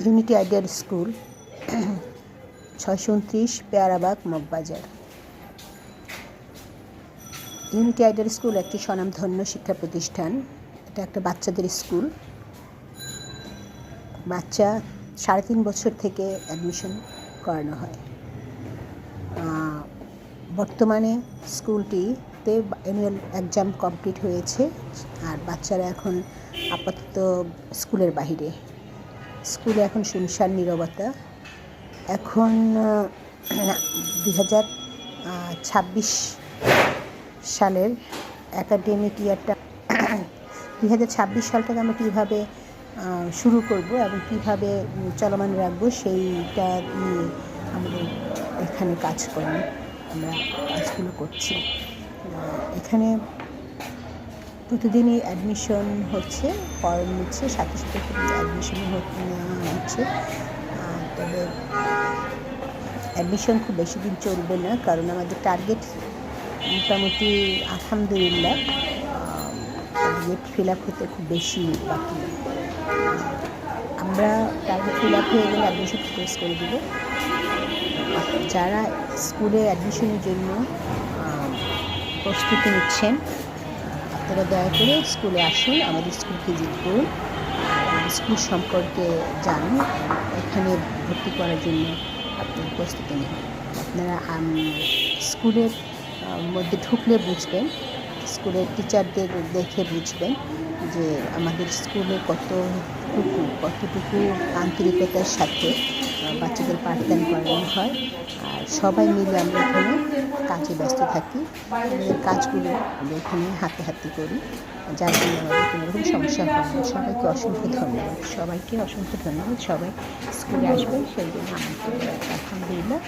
Unity Ideal School 629 Peyarabag Moghbazar. Unity Ideal School একটি স্বনামধন্য শিক্ষা প্রতিষ্ঠান। এটা একটা বাচ্চাদের স্কুল। বাচ্চা 3.5 বছর থেকে অ্যাডমিশন করানো হয়। বর্তমানে স্কুলটিতে অ্যানুয়াল এক্সাম কমপ্লিট হয়েছে, আর বাচ্চারা এখন আপাতত স্কুলের বাহিরে। স্কুলে এখন শুনশান নীরবতা। এখন 2026 সালের একাডেমিক ইয়ারটা 2026 সালটাকে আমরা কীভাবে শুরু করব এবং কীভাবে চলমান রাখবো সেইটা নিয়ে আমাদের এখানে আমরা কাজগুলো করছি। এখানে প্রতিদিনই অ্যাডমিশন হচ্ছে, ফর্ম নিচ্ছে, সাথে সাথে অ্যাডমিশন হচ্ছে। তবে অ্যাডমিশন খুব বেশি দিন চলবে না, কারণ আমাদের টার্গেট মোটামুটি আলহামদুলিল্লাহ টার্গেট ফিল আপ হতে খুব বেশি বাকি। আমরা টার্গেট ফিল আপ হয়ে গেলে অ্যাডমিশন ক্লোজ করে দেব। যারা স্কুলে অ্যাডমিশনের জন্য প্রস্তুতি নিচ্ছেন, আপনারা দয়া করে স্কুলে আসুন, আমাদের স্কুল ভিজিট করুন, স্কুল সম্পর্কে জানুন, এখানে ভর্তি করার জন্য আপনারা প্রস্তুতি নিন। আপনারা স্কুলের মধ্যে ঢুকলে বুঝবেন, স্কুলের টিচারদের দেখে বুঝবেন যে আমাদের স্কুলে কতটুকু আন্তরিকতার সাথে বাচ্চাদের পাঠদান করানো হয়। আর সবাই মিলে আমরা এখানে কাজে ব্যস্ত থাকি। আমাদের কাজগুলো আমরা এখানে হাতে হাতে করি, যার জন্য আমাদের কোনো রকম সমস্যা হয় না। সবাইকে অসংখ্য ধন্যবাদ। সবাই স্কুলে আসবেন সেই জন্য আমন্ত্রণ। আলহামদুলিল্লাহ।